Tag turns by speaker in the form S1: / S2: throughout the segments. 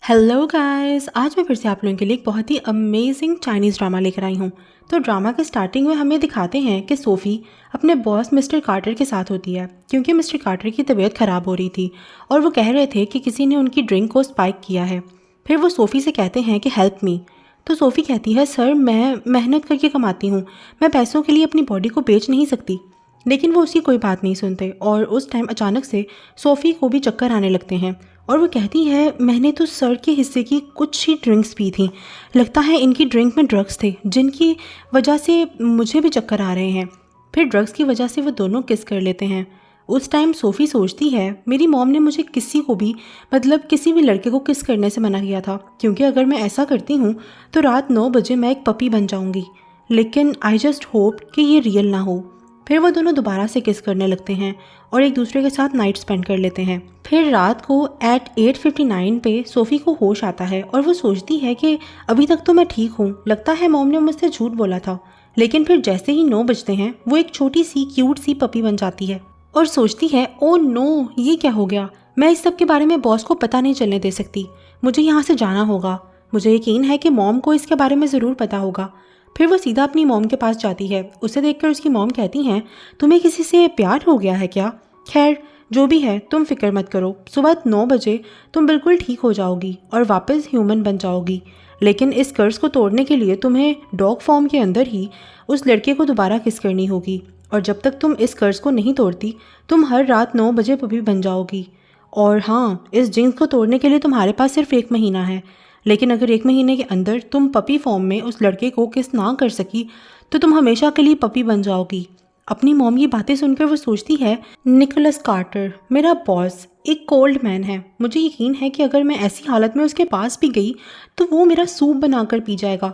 S1: Hello guys, आज मैं फिर से आप लोगों के लिए एक बहुत ही अमेजिंग चाइनीज़ ड्रामा लेकर आई हूँ। तो ड्रामा के स्टार्टिंग में हमें दिखाते हैं कि सोफ़ी अपने बॉस मिस्टर कार्टर के साथ होती है क्योंकि मिस्टर कार्टर की तबीयत ख़राब हो रही थी और वो कह रहे थे कि किसी ने उनकी ड्रिंक को स्पाइक किया है। फिर वो सोफ़ी से कहते हैं कि हेल्प मी। तो सोफ़ी कहती है, सर मैं मेहनत करके कमाती हूँ, मैं पैसों के लिए अपनी बॉडी को बेच नहीं सकती। लेकिन वो उसकी कोई बात नहीं सुनते और उस टाइम अचानक से सोफ़ी को भी चक्कर आने लगते हैं और वो कहती है, मैंने तो सर के हिस्से की कुछ ही ड्रिंक्स पी थी, लगता है इनकी ड्रिंक में ड्रग्स थे जिनकी वजह से मुझे भी चक्कर आ रहे हैं। फिर ड्रग्स की वजह से वो दोनों किस कर लेते हैं। उस टाइम सोफ़ी सोचती है, मेरी मॉम ने मुझे किसी को भी किसी भी लड़के को किस करने से मना किया था क्योंकि अगर मैं ऐसा करती हूँ तो रात 9 बजे मैं एक पपी बन जाऊँगी। लेकिन आई जस्ट होप कि ये रियल ना हो। फिर वो दोनों दोबारा से किस करने लगते हैं और एक दूसरे के साथ नाइट स्पेंड कर लेते हैं। फिर रात को एट 8:59 पे सोफ़ी को होश आता है और वो सोचती है कि अभी तक तो मैं ठीक हूँ, लगता है मॉम ने मुझसे झूठ बोला था। लेकिन फिर जैसे ही 9 बजते हैं वो एक छोटी सी क्यूट सी पपी बन जाती है और सोचती है, ओ नो, ये क्या हो गया। मैं इस सब के बारे में बॉस को पता नहीं चलने दे सकती, मुझे यहाँ से जाना होगा। मुझे यकीन है कि मॉम को इसके बारे में ज़रूर पता होगा। फिर वो सीधा अपनी मॉम के पास जाती है। उसे देखकर उसकी मॉम कहती हैं, तुम्हें किसी से प्यार हो गया है क्या? खैर जो भी है, तुम फिक्र मत करो, सुबह 9 बजे तुम बिल्कुल ठीक हो जाओगी और वापस ह्यूमन बन जाओगी। लेकिन इस कर्ज को तोड़ने के लिए तुम्हें डॉग फॉर्म के अंदर ही उस लड़के को दोबारा किस करनी होगी और जब तक तुम इस कर्ज को नहीं तोड़ती तुम हर रात 9 बजे पपी बन जाओगी। और हाँ, इस जिन्स को तोड़ने के लिए तुम्हारे पास सिर्फ 1 महीना है। लेकिन अगर 1 महीने के अंदर तुम पपी फॉर्म में उस लड़के को किस ना कर सकी तो तुम हमेशा के लिए पपी बन जाओगी। अपनी मॉम की बातें सुनकर वो सोचती है, निकोलस कार्टर मेरा बॉस एक कोल्ड मैन है, मुझे यकीन है कि अगर मैं ऐसी हालत में उसके पास भी गई तो वो मेरा सूप बनाकर पी जाएगा।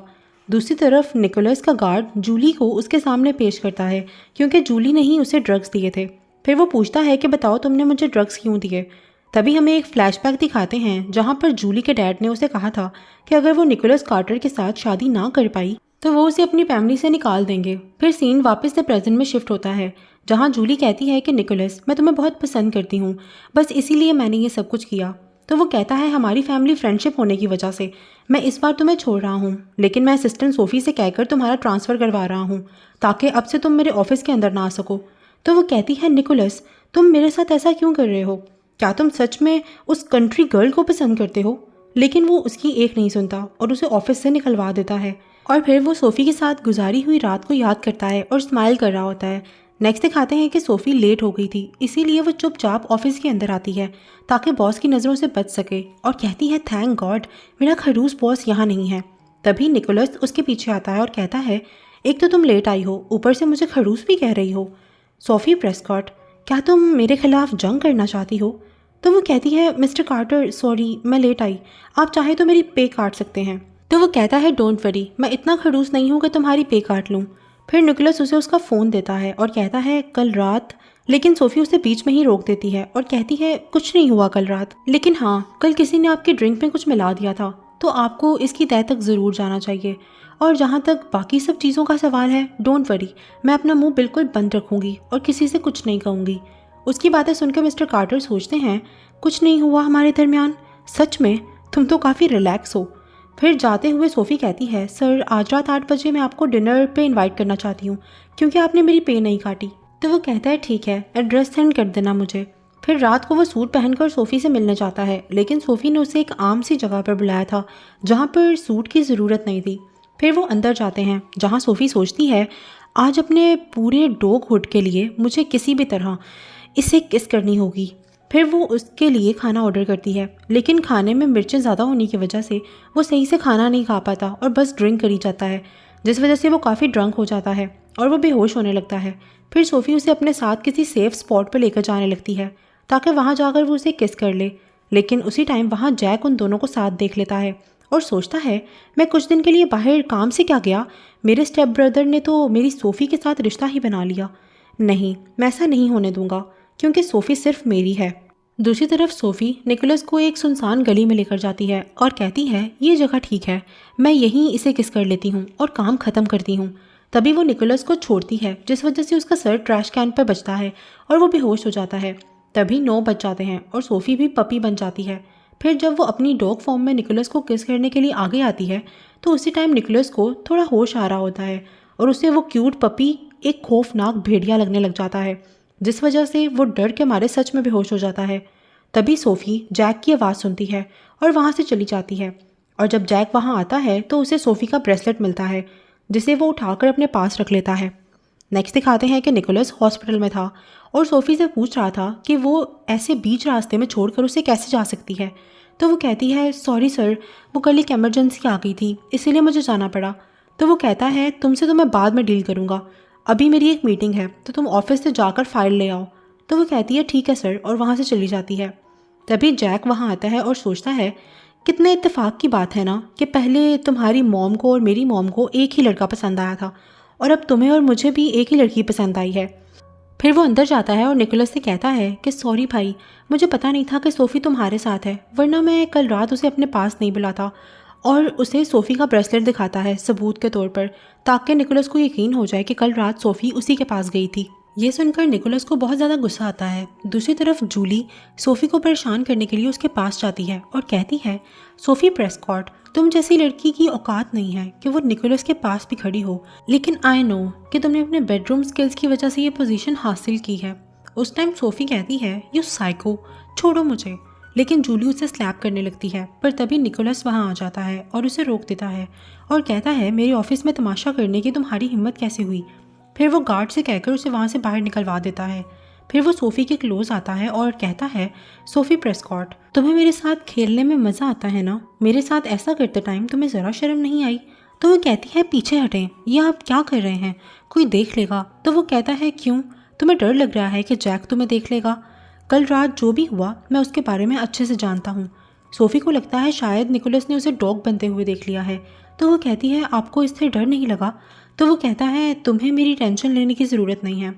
S1: दूसरी तरफ निकोलस का गार्ड जूली को उसके सामने पेश करता है क्योंकि जूली ने ही उसे ड्रग्स दिए थे। फिर वो पूछता है कि बताओ तुमने मुझे ड्रग्स क्यों दिए। तभी हमें एक फ्लैशबैक दिखाते हैं जहाँ पर जूली के डैड ने उसे कहा था कि अगर वो निकोलस कार्टर के साथ शादी ना कर पाई तो वो उसे अपनी फैमिली से निकाल देंगे। फिर सीन वापस से प्रेजेंट में शिफ्ट होता है जहाँ जूली कहती है कि निकोलस मैं तुम्हें बहुत पसंद करती हूँ, बस इसीलिए मैंने ये सब कुछ किया। तो वो कहता है, हमारी फैमिली फ्रेंडशिप होने की वजह से मैं इस बार तुम्हें छोड़ रहा हूँ, लेकिन मैं असिस्टेंट सोफ़ी से कहकर तुम्हारा ट्रांसफ़र करवा रहा हूँ ताकि अब से तुम मेरे ऑफिस के अंदर ना आ सको। तो वो कहती है, निकोलस तुम मेरे साथ ऐसा क्यों कर रहे हो? क्या तुम सच में उस कंट्री गर्ल को पसंद करते हो? लेकिन वो उसकी एक नहीं सुनता और उसे ऑफिस से निकलवा देता है। और फिर वो सोफ़ी के साथ गुजारी हुई रात को याद करता है और स्माइल कर रहा होता है। नेक्स्ट दिखाते हैं कि सोफ़ी लेट हो गई थी, इसीलिए वो चुपचाप ऑफिस के अंदर आती है ताकि बॉस की नज़रों से बच सके और कहती है, थैंक गॉड मेरा खड़ूस बॉस यहाँ नहीं है। तभी निकोलस उसके पीछे आता है और कहता है, एक तो तुम लेट आई हो, ऊपर से मुझे खड़ूस भी कह रही हो। सोफ़ी प्रेस्कॉट, क्या तुम मेरे खिलाफ जंग करना चाहती हो? तो वो कहती है, मिस्टर कार्टर सॉरी मैं लेट आई, आप चाहे तो मेरी पे काट सकते हैं। तो वो कहता है, डोंट वरी, मैं इतना खड़ूस नहीं हूँ कि तुम्हारी पे काट लूँ। फिर निकोलस उसे उसका फ़ोन देता है और कहता है, कल रात। लेकिन सोफ़ी उसे बीच में ही रोक देती है और कहती है, कुछ नहीं हुआ कल रात, लेकिन हाँ कल किसी ने आपकी ड्रिंक में कुछ मिला दिया था, तो आपको इसकी तह तक ज़रूर जाना चाहिए। और जहाँ तक बाकी सब चीज़ों का सवाल है, डोंट वरी, मैं अपना मुंह बिल्कुल बंद रखूँगी और किसी से कुछ नहीं कहूँगी। उसकी बातें सुनकर मिस्टर कार्टर सोचते हैं, कुछ नहीं हुआ हमारे दरमियान, सच में तुम तो काफ़ी रिलैक्स हो। फिर जाते हुए सोफ़ी कहती है, सर आज रात 8 बजे मैं आपको डिनर पे इनवाइट करना चाहती हूँ क्योंकि आपने मेरी पे नहीं काटी। तो वो कहता है, ठीक है, एड्रेस सेंड कर देना मुझे। फिर रात को वो सूट पहनकर सोफ़ी से मिलने जाता है, लेकिन सोफ़ी ने उसे एक आम सी जगह पर बुलाया था जहाँ पर सूट की ज़रूरत नहीं थी। फिर वो अंदर जाते हैं जहाँ सोफ़ी सोचती है, आज अपने पूरे डॉगहुड के लिए मुझे किसी भी तरह इसे किस करनी होगी। फिर वो उसके लिए खाना ऑर्डर करती है, लेकिन खाने में मिर्चें ज़्यादा होने की वजह से वो सही से खाना नहीं खा पाता और बस ड्रिंक करी जाता है, जिस वजह से वो काफ़ी ड्रंक हो जाता है और वो बेहोश होने लगता है। फिर सोफ़ी उसे अपने साथ किसी सेफ स्पॉट पर लेकर जाने लगती है ताकि वहाँ जाकर वो उसे किस कर ले। लेकिन उसी टाइम वहाँ जैक उन दोनों को साथ देख लेता है और सोचता है, मैं कुछ दिन के लिए बाहर काम से क्या गया, मेरे स्टेप ब्रदर ने तो मेरी सोफ़ी के साथ रिश्ता ही बना लिया। नहीं, मैं ऐसा नहीं होने दूंगा क्योंकि सोफ़ी सिर्फ मेरी है। दूसरी तरफ सोफ़ी निकोलस को एक सुनसान गली में लेकर जाती है और कहती है, ये जगह ठीक है, मैं यहीं इसे किस कर लेती हूँ और काम ख़त्म करती हूँ। तभी वो निकोलस को छोड़ती है जिस वजह से उसका सर ट्रैश कैन पर बजता है और वो बेहोश हो जाता है। तभी 9 बज जाते हैं और सोफ़ी भी पपी बन जाती है। फिर जब वो अपनी डॉग फॉर्म में निकोलस को किस करने के लिए आगे आती है तो उसी टाइम निकोलस को थोड़ा होश आ रहा होता है और उसे वो क्यूट पपी एक खौफनाक भेड़िया लगने लग जाता है, जिस वजह से वो डर के मारे सच में बेहोश हो जाता है। तभी सोफ़ी जैक की आवाज़ सुनती है और वहाँ से चली जाती है। और जब जैक वहाँ आता है तो उसे सोफ़ी का ब्रेसलेट मिलता है, जिसे वो उठाकर अपने पास रख लेता है। नेक्स्ट दिखाते हैं कि निकोलस हॉस्पिटल में था और सोफ़ी से पूछ रहा था कि वो ऐसे बीच रास्ते में छोड़कर उसे कैसे जा सकती है। तो वो कहती है, सॉरी सर, वो कल एक एमरजेंसी आ गई थी, इसीलिए मुझे जाना पड़ा। तो वो कहता है, तुमसे तो मैं बाद में डील करूँगा, अभी मेरी एक मीटिंग है, तो तुम ऑफिस से जाकर फाइल ले आओ। तो वो कहती है, ठीक है सर, और वहाँ से चली जाती है। तभी जैक वहाँ आता है और सोचता है, कितने इत्तेफाक की बात है ना कि पहले तुम्हारी मॉम को और मेरी मॉम को एक ही लड़का पसंद आया था और अब तुम्हें और मुझे भी एक ही लड़की पसंद आई है। फिर वो अंदर जाता है और निकोलस से कहता है कि सॉरी भाई, मुझे पता नहीं था कि सोफ़ी तुम्हारे साथ है, वरना मैं कल रात उसे अपने पास नहीं बुलाता। और उसे सोफ़ी का ब्रेसलेट दिखाता है सबूत के तौर पर, ताकि निकोलस को यकीन हो जाए कि कल रात सोफ़ी उसी के पास गई थी। ये सुनकर निकोलस को बहुत ज़्यादा गुस्सा आता है। दूसरी तरफ जूली सोफ़ी को परेशान करने के लिए उसके पास जाती है और कहती है, सोफ़ी प्रेस्कॉट, तुम जैसी लड़की की औकात नहीं है कि वो निकोलस के पास भी खड़ी हो, लेकिन आई नो कि तुमने अपने बेडरूम स्किल्स की वजह से ये पोजीशन हासिल की है। उस टाइम सोफ़ी कहती है, यू साइको, छोड़ो मुझे। लेकिन जूली उसे स्लैप करने लगती है, पर तभी निकोलस वहाँ आ जाता है और उसे रोक देता है और कहता है, मेरे ऑफिस में तमाशा करने की तुम्हारी हिम्मत कैसे हुई। फिर वो गार्ड से कहकर उसे वहाँ से बाहर निकलवा देता है। फिर वो सोफ़ी के क्लोज आता है और कहता है, सोफ़ी प्रेस्कॉट, तुम्हें मेरे साथ खेलने में मज़ा आता है ना, मेरे साथ ऐसा करते टाइम तुम्हें ज़रा शर्म नहीं आई। तो वो कहती है, पीछे हटें, ये आप क्या कर रहे हैं, कोई देख लेगा। तो वो कहता है, क्यों, तुम्हें डर लग रहा है कि जैक तुम्हें देख लेगा? कल रात जो भी हुआ मैं उसके बारे में अच्छे से जानता हूँ। सोफ़ी को लगता है शायद निकोलस ने उसे डॉग बनते हुए देख लिया है। तो वो कहती है, आपको इससे डर नहीं लगा? तो वो कहता है, तुम्हें मेरी टेंशन लेने की ज़रूरत नहीं है।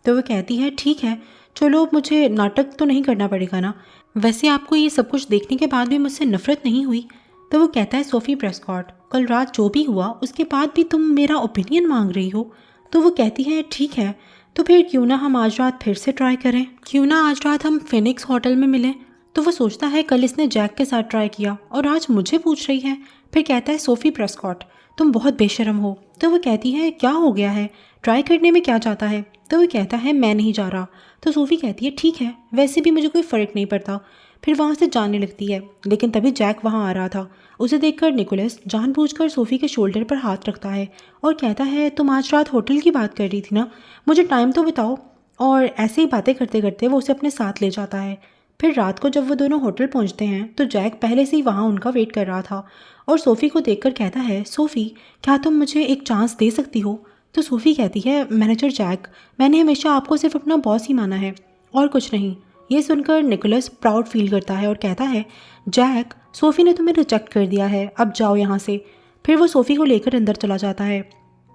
S1: तो वो कहती है, ठीक है, चलो, मुझे नाटक तो नहीं करना पड़ेगा ना, वैसे आपको ये सब कुछ देखने के बाद भी मुझसे नफरत नहीं हुई? तो वो कहता है, सोफ़ी प्रेस्कॉट, कल रात जो भी हुआ उसके बाद भी तुम मेरा ओपिनियन मांग रही हो? तो वो कहती है, ठीक है, तो फिर क्यों ना हम आज रात फिर से ट्राई करें, क्यों ना आज रात हम फिनिक्स होटल में मिलें। तो वो सोचता है, कल इसने जैक के साथ ट्राई किया और आज मुझे पूछ रही है। फिर कहता है, सोफ़ी प्रेस्कॉट, तुम बहुत बेशर्म हो। तो वो कहती है, क्या हो गया है, ट्राई करने में क्या जाता है? तो वो कहता है, मैं नहीं जा रहा। तो सोफ़ी कहती है, ठीक है, वैसे भी मुझे कोई फ़र्क नहीं पड़ता। फिर वहाँ से जाने लगती है, लेकिन तभी जैक वहाँ आ रहा था। उसे देखकर निकोलस जानबूझकर सोफ़ी के शोल्डर पर हाथ रखता है और कहता है, तुम आज रात होटल की बात कर रही थी ना, मुझे टाइम तो बताओ। और ऐसे ही बातें करते करते वो उसे अपने साथ ले जाता है। फिर रात को जब वो दोनों होटल पहुंचते हैं तो जैक पहले से ही वहाँ उनका वेट कर रहा था और सोफ़ी को देखकर कहता है, सोफ़ी, क्या तुम मुझे एक चांस दे सकती हो? तो सोफ़ी कहती है, मैनेजर जैक, मैंने हमेशा आपको सिर्फ अपना बॉस ही माना है और कुछ नहीं। ये सुनकर निकोलस प्राउड फील करता है और कहता है, जैक, सोफ़ी ने तुम्हें रिजेक्ट कर दिया है, अब जाओ यहाँ से। फिर वो सोफ़ी को लेकर अंदर चला जाता है।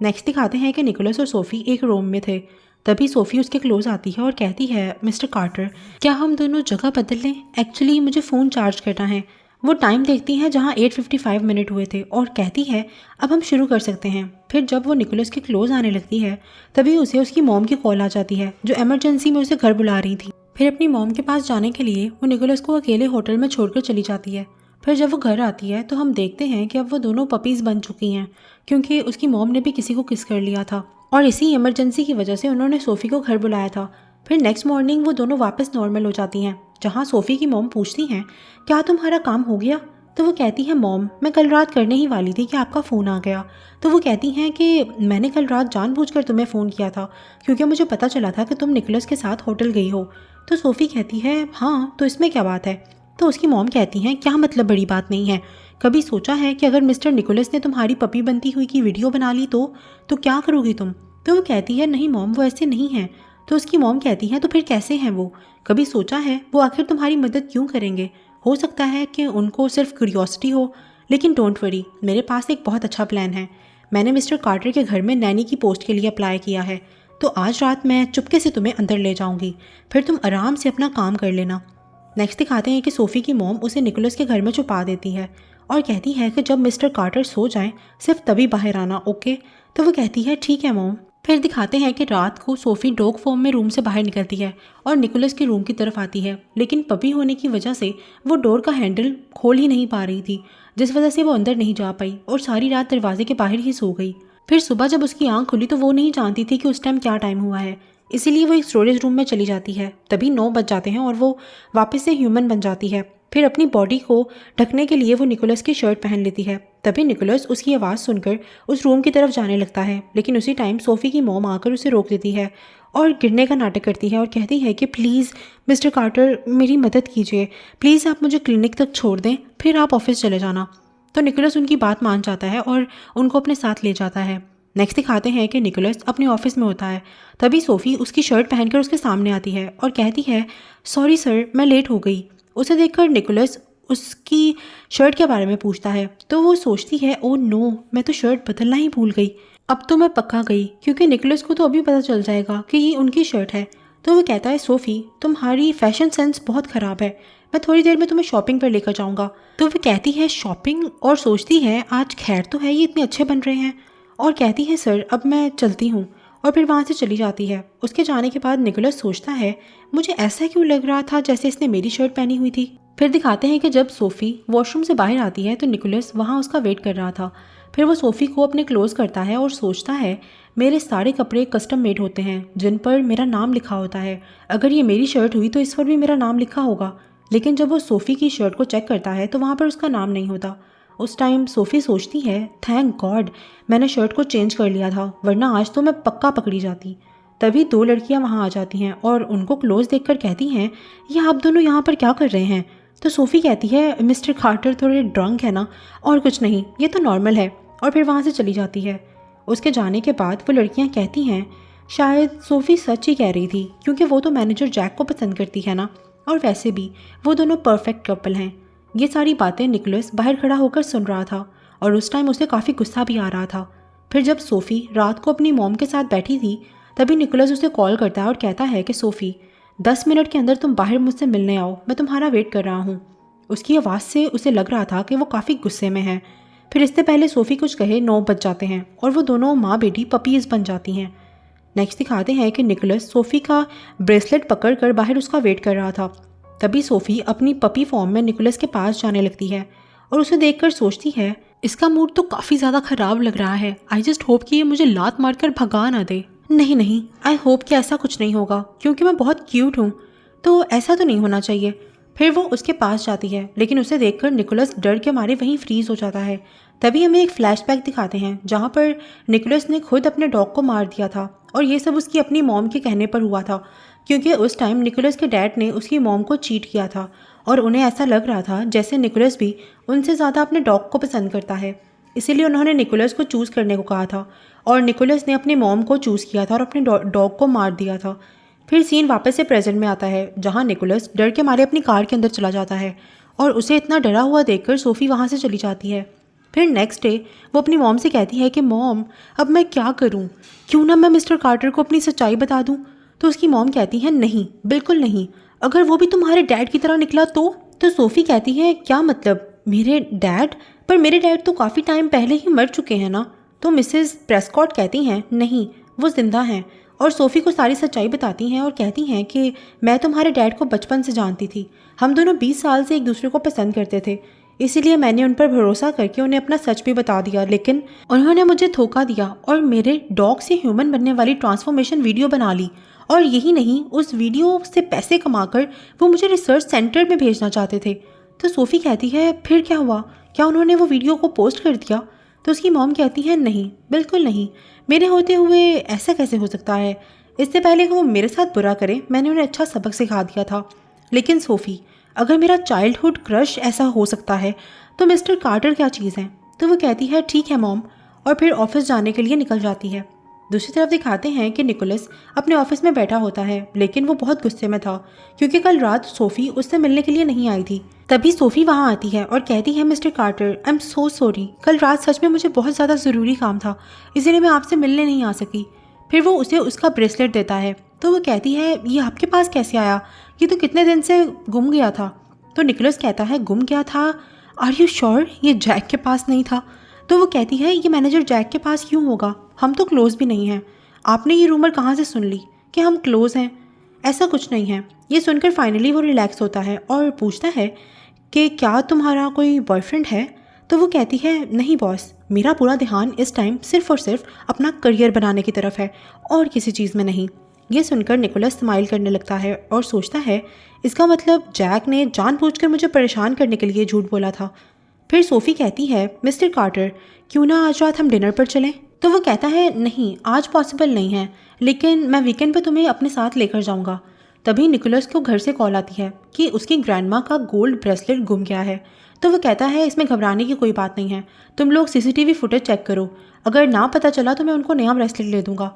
S1: नेक्स्ट दिखाते हैं कि निकोलस और सोफ़ी एक रूम में थे। तभी सोफ़ी उसके क्लोज आती है और कहती है, मिस्टर कार्टर, क्या हम दोनों जगह बदल लें? एक्चुअली मुझे फ़ोन चार्ज करना है। वो टाइम देखती है जहाँ 8:55 मिनट हुए थे और कहती है, अब हम शुरू कर सकते हैं। फिर जब वो निकोलस के क्लोज आने लगती है तभी उसे उसकी मॉम की कॉल आ जाती है, जो एमरजेंसी में उसे घर बुला रही थी। फिर अपनी मॉम के पास जाने के लिए वो निकोलस को अकेले होटल में छोड़कर चली जाती है। फिर जब वो घर आती है तो हम देखते हैं कि अब वो दोनों पपीज़ बन चुकी हैं, क्योंकि उसकी मॉम ने भी किसी को किस कर लिया था और इसी इमरजेंसी की वजह से उन्होंने सोफ़ी को घर बुलाया था। फिर नेक्स्ट मॉर्निंग वो दोनों वापस नॉर्मल हो जाती हैं, जहाँ सोफ़ी की मॉम पूछती हैं, क्या तुम्हारा काम हो गया? तो वो कहती है, मॉम, मैं कल रात करने ही वाली थी कि आपका फ़ोन आ गया। तो वो कहती हैं कि मैंने कल रात जानबूझकर तुम्हें फ़ोन किया था क्योंकि मुझे पता चला था कि तुम निकोलस के साथ होटल गई हो। तो सोफ़ी कहती है, हाँ, तो इसमें क्या बात है? तो उसकी मॉम कहती हैं, क्या मतलब बड़ी बात नहीं है? कभी सोचा है कि अगर मिस्टर निकोलस ने तुम्हारी पपी बनती हुई की वीडियो बना ली तो क्या करोगी तुम? तो वो कहती है, नहीं मॉम, वो ऐसे नहीं है। तो उसकी मॉम कहती है, तो फिर कैसे हैं वो? कभी सोचा है वो आखिर तुम्हारी मदद क्यों करेंगे? हो सकता है कि उनको सिर्फ क्यूरियोसिटी हो, लेकिन डोंट वरी, मेरे पास एक बहुत अच्छा प्लान है। मैंने मिस्टर कार्टर के घर में नैनी की पोस्ट के लिए अप्लाई किया है, तो आज रात मैं चुपके से तुम्हें अंदर ले जाऊंगी, फिर तुम आराम से अपना काम कर लेना। नेक्स्ट दिखाते हैं कि सोफ़ी की मॉम उसे निकोलस के घर में छुपा देती है और कहती है कि जब मिस्टर कार्टर सो जाएं सिर्फ तभी बाहर आना, ओके? तो वो कहती है, ठीक है मॉम। फिर दिखाते हैं कि रात को सोफ़ी डॉग फॉर्म में रूम से बाहर निकलती है और निकोलस के रूम की तरफ आती है, लेकिन पपी होने की वजह से वो डोर का हैंडल खोल ही नहीं पा रही थी, जिस वजह से वो अंदर नहीं जा पाई और सारी रात दरवाजे के बाहर ही सो गई। फिर सुबह जब उसकी आंख खुली तो वो नहीं जानती थी कि उस टाइम क्या टाइम हुआ है, इसीलिए वो एक स्टोरेज रूम में चली जाती है। तभी 9 बज जाते हैं और वो वापस से ह्यूमन बन जाती है। फिर अपनी बॉडी को ढकने के लिए वो निकोलस की शर्ट पहन लेती है। तभी निकोलस उसकी आवाज़ सुनकर उस रूम की तरफ जाने लगता है, लेकिन उसी टाइम सोफ़ी की मॉम आकर उसे रोक देती है और गिरने का नाटक करती है और कहती है कि प्लीज़ मिस्टर कार्टर मेरी मदद कीजिए, प्लीज़ आप मुझे क्लिनिक तक छोड़ दें, फिर आप ऑफिस चले जाना। तो निकोलस उनकी बात मान जाता है और उनको अपने साथ ले जाता है। नेक्स्ट दिखाते हैं कि निकोलस अपने ऑफिस में होता है। तभी सोफ़ी उसकी शर्ट पहनकर उसके सामने आती है और कहती है सॉरी सर, मैं लेट हो गई। उसे देखकर निकोलस उसकी शर्ट के बारे में पूछता है तो वो सोचती है ओ नो, मैं तो शर्ट बदलना ही भूल गई। अब तो मैं पक्का गई, क्योंकि निकोलस को तो अभी पता चल जाएगा कि ये उनकी शर्ट है। तो वो कहता है सोफ़ी, तुम्हारी फैशन सेंस बहुत ख़राब है, मैं थोड़ी देर में तुम्हें शॉपिंग पर लेकर जाऊँगा। तो वो कहती है शॉपिंग, और सोचती है आज खैर तो है, ये इतने अच्छे बन रहे हैं, और कहती है सर अब मैं चलती हूँ, और फिर वहाँ से चली जाती है। उसके जाने के बाद निकोलस सोचता है मुझे ऐसा क्यों लग रहा था जैसे इसने मेरी शर्ट पहनी हुई थी। फिर दिखाते हैं कि जब सोफ़ी वॉशरूम से बाहर आती है तो निकोलस वहाँ उसका वेट कर रहा था। फिर वो सोफ़ी को अपने क्लोज करता है और सोचता है मेरे सारे कपड़े कस्टम मेड होते हैं जिन पर मेरा नाम लिखा होता है, अगर ये मेरी शर्ट हुई तो इस पर भी मेरा नाम लिखा होगा। लेकिन जब वो सोफ़ी की शर्ट को चेक करता है तो वहाँ पर उसका नाम नहीं होता। उस टाइम सोफ़ी सोचती है थैंक गॉड मैंने शर्ट को चेंज कर लिया था, वरना आज तो मैं पक्का पकड़ी जाती। तभी 2 लड़कियां वहां आ जाती हैं और उनको क्लोज देखकर कहती हैं ये आप दोनों यहाँ पर क्या कर रहे हैं। तो सोफ़ी कहती है मिस्टर कार्टर थोड़े ड्रंक है ना, और कुछ नहीं, ये तो नॉर्मल है, और फिर वहाँ से चली जाती है। उसके जाने के बाद वो लड़कियाँ कहती हैं शायद सोफ़ी सच ही कह रही थी, क्योंकि वो तो मैनेजर जैक को पसंद करती है ना, और वैसे भी वो दोनों परफेक्ट कपल हैं। ये सारी बातें निकोलस बाहर खड़ा होकर सुन रहा था और उस टाइम उसे काफ़ी गुस्सा भी आ रहा था। फिर जब सोफ़ी रात को अपनी मॉम के साथ बैठी थी तभी निकोलस उसे कॉल करता है और कहता है कि सोफ़ी 10 मिनट के अंदर तुम बाहर मुझसे मिलने आओ, मैं तुम्हारा वेट कर रहा हूँ। उसकी आवाज़ से उसे लग रहा था कि वो काफ़ी गुस्से में है। फिर इससे पहले सोफ़ी कुछ कहे 9 बज जाते हैं और वो दोनों माँ बेटी पपीज़ बन जाती हैं। नेक्स्ट दिखाते हैं कि निकोलस सोफ़ी का ब्रेसलेट पकड़कर बाहर उसका वेट कर रहा था। तभी सोफ़ी अपनी पपी फॉर्म में निकोलस के पास जाने लगती है और उसे देखकर सोचती है इसका मूड तो काफ़ी ज़्यादा ख़राब लग रहा है, आई जस्ट होप कि ये मुझे लात मारकर भगा ना दे। नहीं, आई होप कि ऐसा कुछ नहीं होगा, क्योंकि मैं बहुत क्यूट हूँ, तो ऐसा तो नहीं होना चाहिए। फिर वो उसके पास जाती है, लेकिन उसे देखकर निकोलस डर के मारे वहीं फ्रीज हो जाता है। तभी हमें एक फ्लैशबैक दिखाते हैं जहाँ पर निकोलस ने खुद अपने डॉग को मार दिया था, और ये सब उसकी अपनी मॉम के कहने पर हुआ था, क्योंकि उस टाइम निकोलस के डैड ने उसकी मॉम को चीट किया था और उन्हें ऐसा लग रहा था जैसे निकोलस भी उनसे ज़्यादा अपने डॉग को पसंद करता है, इसीलिए उन्होंने निकोलस को चूज़ करने को कहा था और निकोलस ने अपनी मॉम को चूज़ किया था और अपने डॉग को मार दिया था। फिर सीन वापस से प्रेजेंट में आता है जहाँ निकोलस डर के मारे अपनी कार के अंदर चला जाता है और उसे इतना डरा हुआ देखकर सोफ़ी वहाँ से चली जाती है। फिर नेक्स्ट डे वो अपनी मॉम से कहती है कि मॉम अब मैं क्या करूँ, क्यों ना मैं मिस्टर कार्टर को अपनी सच्चाई बता दूँ। तो उसकी मॉम कहती है नहीं, बिल्कुल नहीं, अगर वो भी तुम्हारे डैड की तरह निकला तो सोफ़ी कहती है क्या मतलब मेरे डैड, पर मेरे डैड तो काफ़ी टाइम पहले ही मर चुके हैं ना। तो मिसेस प्रेस्कॉट कहती हैं नहीं, वो ज़िंदा हैं, और सोफ़ी को सारी सच्चाई बताती हैं और कहती हैं कि मैं तुम्हारे डैड को बचपन से जानती थी, हम दोनों 20 साल से एक दूसरे को पसंद करते थे, इसीलिए मैंने उन पर भरोसा करके उन्हें अपना सच भी बता दिया, लेकिन उन्होंने मुझे धोखा दिया और मेरे डॉग से ह्यूमन बनने वाली ट्रांसफॉर्मेशन वीडियो बना ली, और यही नहीं उस वीडियो से पैसे कमाकर वो मुझे रिसर्च सेंटर में भेजना चाहते थे। तो सोफ़ी कहती है फिर क्या हुआ, क्या उन्होंने वो वीडियो को पोस्ट कर दिया। तो उसकी मॉम कहती है नहीं, बिल्कुल नहीं, मेरे होते हुए ऐसा कैसे हो सकता है, इससे पहले कि वो मेरे साथ बुरा करे मैंने उन्हें अच्छा सबक सिखा दिया था। लेकिन सोफ़ी अगर मेरा चाइल्डहुड क्रश ऐसा हो सकता है तो मिस्टर कार्टर क्या चीज़ है। तो वो कहती है ठीक है मॉम, और फिर ऑफिस जाने के लिए निकल जाती है। दूसरी तरफ दिखाते हैं कि निकोलस अपने ऑफिस में बैठा होता है, लेकिन वो बहुत गुस्से में था क्योंकि कल रात सोफ़ी उससे मिलने के लिए नहीं आई थी। तभी सोफ़ी वहाँ आती है और कहती है mister Carter I am so sorry, कल रात सच में मुझे बहुत ज़्यादा ज़रूरी काम था, इसीलिए मैं आपसे मिलने नहीं आ सकी। फिर वो उसे उसका ब्रेसलेट देता है, तो वो कहती है ये आपके पास कैसे आया, ये तो कितने दिन से गुम गया था। तो निकोलस कहता है गुम गया था, आर यू श्योर ये जैक के पास नहीं था। तो वो कहती है ये मैनेजर जैक के पास क्यों होगा, हम तो क्लोज भी नहीं हैं, आपने ये रूमर कहाँ से सुन ली कि हम क्लोज़ हैं? ऐसा कुछ नहीं है। ये सुनकर फाइनली वो रिलैक्स होता है और पूछता है कि क्या तुम्हारा कोई बॉयफ्रेंड है? तो वो कहती है नहीं बॉस, मेरा पूरा ध्यान इस टाइम सिर्फ और सिर्फ अपना करियर बनाने की तरफ है और किसी चीज़ में नहीं। ये सुनकर निकोलस स्माइल करने लगता है और सोचता है इसका मतलब जैक ने जानबूझकर मुझे परेशान करने के लिए झूठ बोला था। फिर सोफ़ी कहती है मिस्टर कार्टर, क्यों ना आज रात हम डिनर पर चलें? तो वो कहता है नहीं, आज पॉसिबल नहीं है, लेकिन मैं वीकेंड पे तुम्हें अपने साथ लेकर जाऊंगा। तभी निकोलस को घर से कॉल आती है कि उसकी ग्रैंडमा का गोल्ड ब्रेसलेट गुम गया है। तो वो कहता है इसमें घबराने की कोई बात नहीं है, तुम लोग सीसीटीवी फुटेज चेक करो, अगर ना पता चला तो मैं उनको नया ब्रेसलेट ले दूंगा।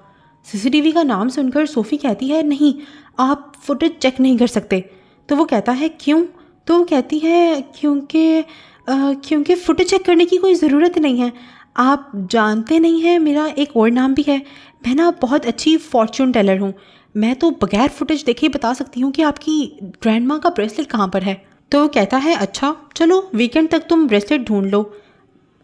S1: सीसीटीवी का नाम सुनकर सोफ़ी कहती है नहीं, आप फुटेज चेक नहीं कर सकते। तो वो कहता है क्यों? तो वो कहती है क्योंकि फुटेज चेक करने की कोई ज़रूरत नहीं है। आप जानते नहीं हैं मेरा एक और नाम भी है, मैं ना बहुत अच्छी फॉर्च्यून टेलर हूँ। मैं तो बगैर फुटेज देखे ही बता सकती हूँ कि आपकी ग्रैंडमा का ब्रेसलेट कहाँ पर है। तो वो कहता है अच्छा चलो वीकेंड तक तुम ब्रेसलेट ढूंढ लो,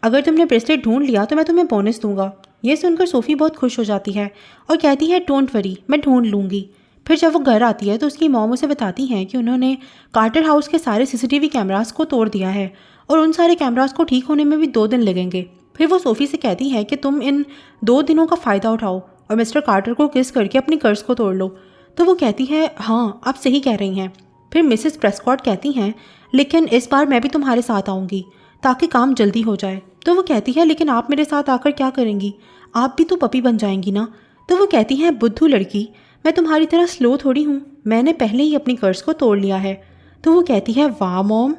S1: अगर तुमने ब्रेसलेट ढूंढ लिया तो मैं तुम्हें बोनस दूंगा। ये सुनकर सोफ़ी बहुत खुश हो जाती है और कहती है डोंट वरी, मैं ढूंढ लूँगी। फिर जब वो घर आती है तो उसकी मॉम उसे बताती हैं कि उन्होंने कार्टर हाउस के सारे सीसीटीवी कैमरास को तोड़ दिया है और उन सारे कैमरास को ठीक होने में भी 2 दिन लगेंगे। फिर वो सोफ़ी से कहती है कि तुम इन 2 दिनों का फ़ायदा उठाओ और मिस्टर कार्टर को किस करके अपनी कर्ज को तोड़ लो। तो वो कहती है हाँ, आप सही कह रही हैं। फिर मिसेस प्रेस्कॉट कहती हैं लेकिन इस बार मैं भी तुम्हारे साथ आऊँगी ताकि काम जल्दी हो जाए। तो वो कहती है लेकिन आप मेरे साथ आकर क्या करेंगी, आप भी तो पपी बन जाएंगी ना। तो वो कहती है बुद्धू लड़की, मैं तुम्हारी तरह स्लो थोड़ी हूँ, मैंने पहले ही अपनी कर्ज को तोड़ लिया है। तो वो कहती है वाह मॉम।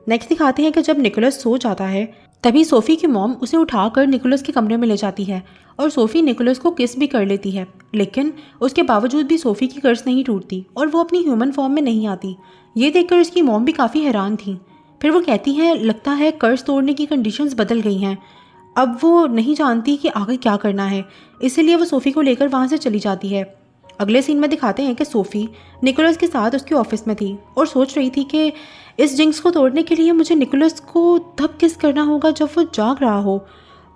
S1: नेक्स्ट दिखाते हैं कि जब निकोलस सो जाता है तभी सोफ़ी की मॉम उसे उठाकर निकोलस के कमरे में ले जाती है और सोफ़ी निकोलस को किस भी कर लेती है, लेकिन उसके बावजूद भी सोफ़ी की कर्ज नहीं टूटती और वो अपनी ह्यूमन फॉर्म में नहीं आती। ये देखकर उसकी मॉम भी काफ़ी हैरान थी। फिर वो कहती हैं लगता है कर्ज तोड़ने की कंडीशंस बदल गई हैं, अब वो नहीं जानती कि आगे क्या करना है, इसीलिए वो सोफ़ी को लेकर वहाँ से चली जाती है। अगले सीन में दिखाते हैं कि सोफ़ी निकोलस के साथ उसके ऑफिस में थी और सोच रही थी कि इस जिंक्स को तोड़ने के लिए मुझे निकोलस को तब किस करना होगा जब वो जाग रहा हो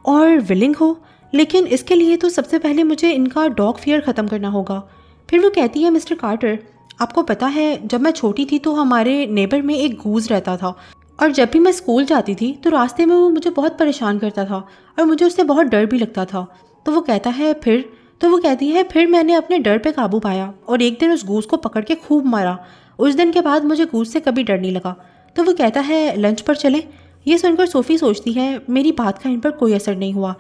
S1: और विलिंग हो, लेकिन इसके लिए तो सबसे पहले मुझे इनका डॉग फियर ख़त्म करना होगा। फिर वो कहती है मिस्टर कार्टर, आपको पता है जब मैं छोटी थी तो हमारे नेबर में एक गूज़ रहता था और जब भी मैं स्कूल जाती थी तो रास्ते में वो मुझे बहुत परेशान करता था और मुझे उससे बहुत डर भी लगता था। तो वो कहता है फिर? तो वो कहती है फिर मैंने अपने डर पे काबू पाया और एक दिन उस गूस को पकड़ के खूब मारा। उस दिन के बाद मुझे गूस से कभी डर नहीं लगा। तो वो कहता है लंच पर चलें? ये सुनकर सोफ़ी सोचती है मेरी बात का इन पर कोई असर नहीं हुआ।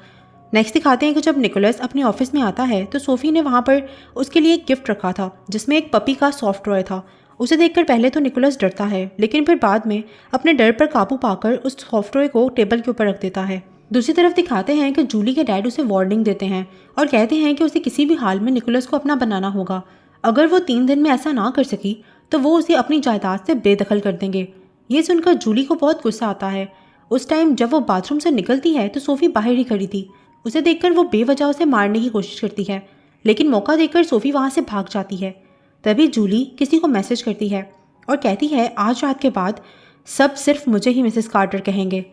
S1: नेक्स्ट दिखाते हैं कि जब निकोलस अपने ऑफिस में आता है तो सोफ़ी ने वहाँ पर उसके लिए एक गिफ्ट रखा था जिसमें एक पपी का सॉफ्ट टॉय था। उसे देखकर पहले तो निकोलस डरता है, लेकिन फिर बाद में अपने डर पर काबू पाकर उस सॉफ्ट टॉय को टेबल के ऊपर रख देता है। दूसरी तरफ दिखाते हैं कि जूली के डैड उसे वार्निंग देते हैं और कहते हैं कि उसे किसी भी हाल में निकोलस को अपना बनाना होगा। अगर वो 3 दिन में ऐसा ना कर सकी तो वो उसे अपनी जायदाद से बेदखल कर देंगे। ये सुनकर जूली को बहुत गुस्सा आता है। उस टाइम जब वो बाथरूम से निकलती है तो सोफ़ी बाहर ही खड़ी थी। उसे देखकर वो बेवजह उसे मारने की कोशिश करती है, लेकिन मौका देखकर सोफ़ी वहाँ से भाग जाती है। तभी जूली किसी को मैसेज करती है और कहती है आज रात के बाद सब सिर्फ मुझे ही मिसेस कार्टर कहेंगे।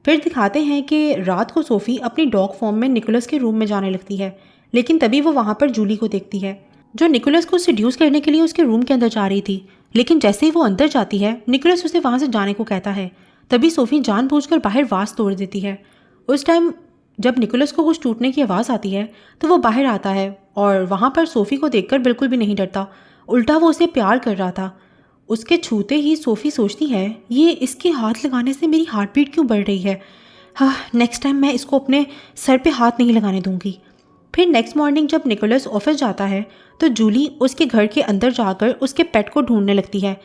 S1: फिर दिखाते हैं कि रात को सोफ़ी अपनी डॉग फॉर्म में निकोलस के रूम में जाने लगती है, लेकिन तभी वो वहाँ पर जूली को देखती है जो निकोलस को सेड्यूस करने के लिए उसके रूम के अंदर जा रही थी। लेकिन जैसे ही वो अंदर जाती है निकोलस उसे वहाँ से जाने को कहता है। तभी सोफ़ी जानबूझकर बाहर वास तोड़ देती है। उस टाइम जब निकोलस को कुछ टूटने की आवाज़ आती है तो वो बाहर आता है और वहाँ पर सोफ़ी को देखकर बिल्कुल भी नहीं डरता, उल्टा वो उसे प्यार कर रहा था। उसके छूते ही सोफ़ी सोचती है ये इसके हाथ लगाने से मेरी हार्ट बीट क्यों बढ़ रही है। हाँ, नेक्स्ट टाइम मैं इसको अपने सर पे हाथ नहीं लगाने दूंगी। फिर नेक्स्ट मॉर्निंग जब निकोलस ऑफिस जाता है तो जूली उसके घर के अंदर जाकर उसके पेट को ढूंढने लगती है,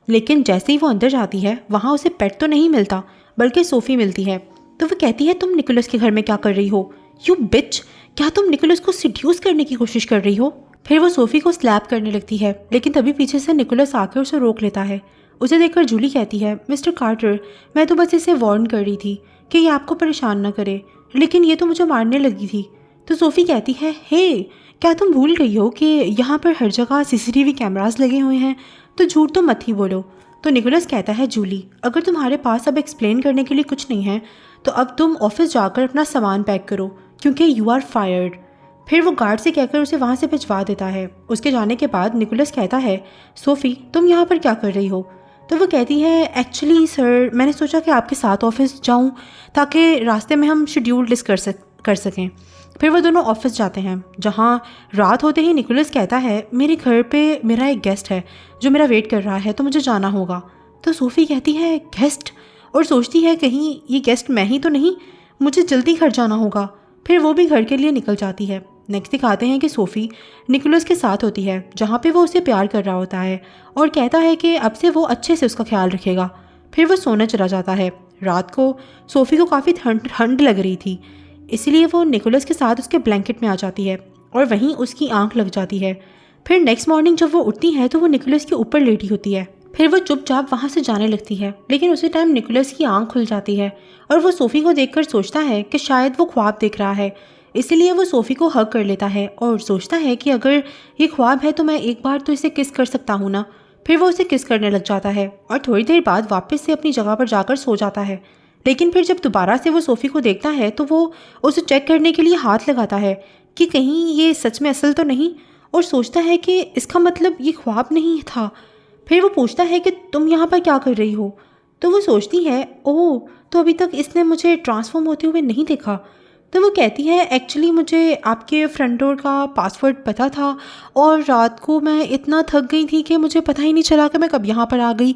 S1: लेकिन जैसे ही वो अंदर जाती है वहाँ उसे पेट तो नहीं मिलता बल्कि सोफ़ी मिलती है। तो वो कहती है तुम निकोलस के घर में क्या कर रही हो, यू बिच, क्या तुम निकोलस को सिड्यूस करने की कोशिश कर रही हो। फिर वो सोफ़ी को स्लैप करने लगती है, लेकिन तभी पीछे से निकोलस आकर उसे रोक लेता है। उसे देखकर जूली कहती है मिस्टर कार्टर, मैं तो बस इसे वार्न कर रही थी कि ये आपको परेशान न करे, लेकिन ये तो मुझे मारने लगी थी। तो सोफ़ी कहती है हे, क्या तुम भूल गई हो कि यहाँ पर हर जगह सीसीटीवी कैमरास लगे हुए हैं, तो झूठ तो मत ही बोलो। तो निकोलस कहता है जूली, अगर तुम्हारे पास अब एक्सप्लेन करने के लिए कुछ नहीं है तो अब तुम ऑफिस जाकर अपना सामान पैक करो क्योंकि यू आर फायर्ड। फिर वो गार्ड से कहकर उसे वहाँ से भिजवा देता है। उसके जाने के बाद निकोलस कहता है, सोफ़ी तुम यहाँ पर क्या कर रही हो? तो वो कहती है, एक्चुअली सर मैंने सोचा कि आपके साथ ऑफिस जाऊँ ताकि रास्ते में हम शेड्यूल डिस्कस कर सकें। फिर वो दोनों ऑफिस जाते हैं, जहाँ रात होते ही निकोलस कहता है, मेरे घर पे मेरा एक गेस्ट है जो मेरा वेट कर रहा है, तो मुझे जाना होगा। तो सोफ़ी कहती है, गेस्ट? और सोचती है कहीं ये गेस्ट मैं ही तो नहीं, मुझे जल्दी घर जाना होगा। फिर वो भी घर के लिए निकल जाती है। नेक्स्ट दिखाते हैं कि सोफ़ी निकोलस के साथ होती है, जहाँ पे वो उसे प्यार कर रहा होता है और कहता है कि अब से वो अच्छे से उसका ख्याल रखेगा। फिर वो सोने चला जाता है। रात को सोफ़ी को काफ़ी ठंड लग रही थी, इसलिए वो निकोलस के साथ उसके ब्लैंकेट में आ जाती है और वहीं उसकी आंख लग जाती है। फिर नेक्स्ट मॉर्निंग जब वो उठती है तो वो निकोलस के ऊपर लेटी होती है। फिर वो चुपचाप वहाँ से जाने लगती है, लेकिन उसी टाइम निकोलस की आंख खुल जाती है और वो सोफ़ी को देखकर सोचता है कि शायद वो ख्वाब देख रहा है। इसलिए वो सोफ़ी को हग कर लेता है और सोचता है कि अगर ये ख्वाब है तो मैं एक बार तो इसे किस कर सकता हूँ ना। फिर वो उसे किस करने लग जाता है और थोड़ी देर बाद वापस से अपनी जगह पर जाकर सो जाता है। लेकिन फिर जब दोबारा से वो सोफ़ी को देखता है तो वो उसे चेक करने के लिए हाथ लगाता है कि कहीं ये सच में असल तो नहीं, और सोचता है कि इसका मतलब ये ख्वाब नहीं था। फिर वो पूछता है कि तुम यहाँ पर क्या कर रही हो? तो वो सोचती है, ओह तो अभी तक इसने मुझे ट्रांसफॉर्म होते हुए नहीं देखा। तो वो कहती है, एक्चुअली मुझे आपके फ्रंट डोर का पासवर्ड पता था और रात को मैं इतना थक गई थी कि मुझे पता ही नहीं चला कि मैं कब यहाँ पर आ गई।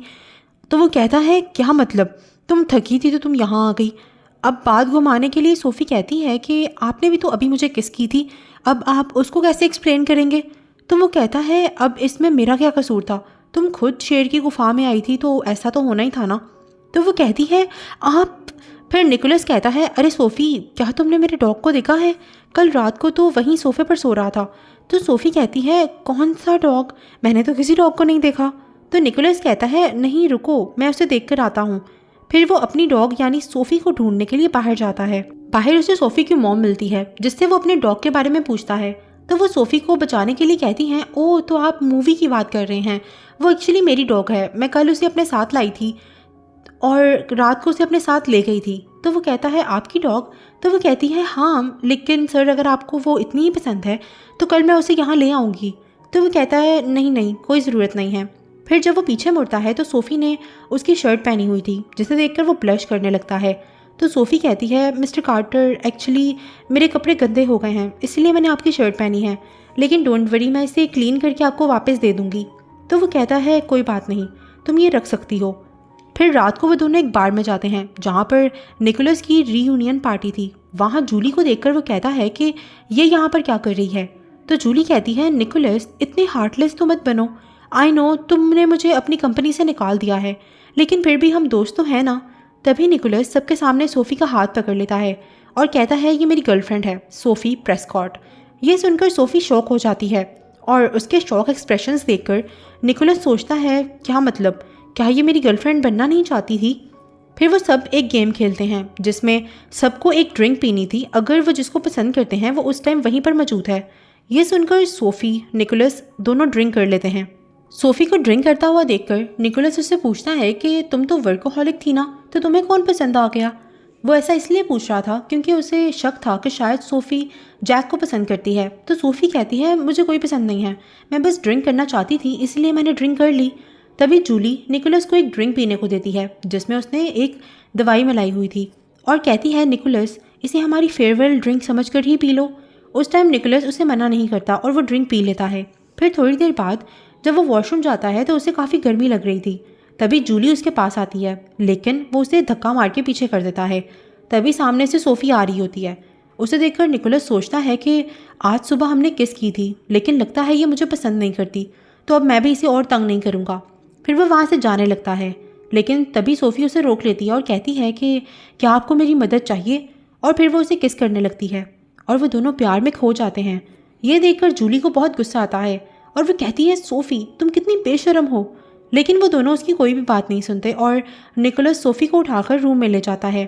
S1: तो वो कहता है, क्या मतलब? तुम थकी थी तो तुम यहाँ आ गई? अब बात घुमाने के लिए सोफ़ी कहती है कि आपने भी तो अभी मुझे किस की थी, अब आप उसको कैसे एक्सप्लेन करेंगे? तो वो कहता है, अब इसमें मेरा क्या कसूर था? तुम खुद शेर की गुफा में आई थी तो ऐसा तो होना ही था ना। तो वो कहती है, आप? फिर निकोलस कहता है, अरे सोफ़ी क्या तुमने मेरे डॉग को देखा है? कल रात को तो वहीं सोफ़े पर सो रहा था। तो सोफ़ी कहती है, कौन सा डॉग? मैंने तो किसी डॉग को नहीं देखा। तो निकोलस कहता है, नहीं रुको, मैं उसे देख कर आता हूँ। फिर वो अपनी डॉग यानी सोफ़ी को ढूंढने के लिए बाहर जाता है। बाहर उसे सोफ़ी की मॉम मिलती है, जिससे वो अपने डॉग के बारे में पूछता है। तो वो सोफ़ी को बचाने के लिए कहती हैं, ओह तो आप मूवी की बात कर रहे हैं, वो एक्चुअली मेरी डॉग है, मैं कल उसे अपने साथ लाई थी और रात को उसे अपने साथ ले गई थी। तो वो कहता है, आपकी डॉग? तो वो कहती है, हाँ लेकिन सर अगर आपको वो इतनी ही पसंद है तो कल मैं उसे यहाँ ले आऊँगी। तो वो कहता है, नहीं नहीं कोई ज़रूरत नहीं है। फिर जब वो पीछे मुड़ता है तो सोफ़ी ने उसकी शर्ट पहनी हुई थी, जिसे देखकर वो ब्लश करने लगता है। तो सोफ़ी कहती है, मिस्टर कार्टर एक्चुअली मेरे कपड़े गंदे हो गए हैं इसलिए मैंने आपकी शर्ट पहनी है, लेकिन डोंट वरी मैं इसे क्लीन करके आपको वापस दे दूँगी। तो वो कहता है, कोई बात नहीं, तुम ये रख सकती हो। फिर रात को वो दोनों एक बार में जाते हैं जहाँ पर निकोलस की रीयूनियन पार्टी थी। वहाँ जूली को देखकर वो कहता है कि ये यहाँ पर क्या कर रही है? तो जूली कहती है, निकोलस इतने हार्टलेस तो मत बनो, आई नो तुमने मुझे अपनी कंपनी से निकाल दिया है, लेकिन फिर भी हम दोस्त तो हैं ना। तभी निकोलस सबके सामने सोफ़ी का हाथ पकड़ लेता है और कहता है, ये मेरी गर्लफ्रेंड है सोफ़ी प्रेस्कॉट। ये सुनकर सोफ़ी शॉक हो जाती है और उसके शॉक एक्सप्रेशंस देखकर निकोलस सोचता है, क्या मतलब, क्या ये मेरी गर्लफ्रेंड बनना नहीं चाहती थी? फिर वो सब एक गेम खेलते हैं जिसमें सबको एक ड्रिंक पीनी थी, अगर वो जिसको पसंद करते हैं वो उस टाइम वहीं पर मौजूद है। ये सुनकर सोफ़ी निकोलस दोनों ड्रिंक कर लेते हैं। सोफ़ी को ड्रिंक करता हुआ देखकर निकोलस उससे पूछता है कि तुम तो वर्कोहॉलिक थी ना, तो तुम्हें कौन पसंद आ गया? वो ऐसा इसलिए पूछ रहा था क्योंकि उसे शक था कि शायद सोफ़ी जैक को पसंद करती है। तो सोफ़ी कहती है, मुझे कोई पसंद नहीं है, मैं बस ड्रिंक करना चाहती थी इसलिए मैंने ड्रिंक कर ली। तभी जूली निकोलस को एक ड्रिंक पीने को देती है जिसमें उसने एक दवाई मिलाई हुई थी और कहती है, निकोलस इसे हमारी फेयरवेल ड्रिंक समझकर ही पी लो। उस टाइम निकोलस उसे मना नहीं करता और वो ड्रिंक पी लेता है। फिर थोड़ी देर बाद जब वो वॉशरूम जाता है तो उसे काफ़ी गर्मी लग रही थी। तभी जूली उसके पास आती है, लेकिन वो उसे धक्का मार के पीछे कर देता है। तभी सामने से सोफ़ी आ रही होती है। उसे देखकर निकोलस सोचता है कि आज सुबह हमने किस की थी, लेकिन लगता है ये मुझे पसंद नहीं करती, तो अब मैं भी इसे और तंग नहीं करूँगा। फिर वो वहाँ से जाने लगता है, लेकिन तभी सोफ़ी उसे रोक लेती है और कहती है कि क्या आपको मेरी मदद चाहिए? और फिर वो उसे किस करने लगती है और वो दोनों प्यार में खो जाते हैं। ये देखकर जूली को बहुत गुस्सा आता है और वो कहती है, सोफ़ी तुम कितनी बेशर्म हो। लेकिन वो दोनों उसकी कोई भी बात नहीं सुनते और निकोलस सोफ़ी को उठाकर रूम में ले जाता है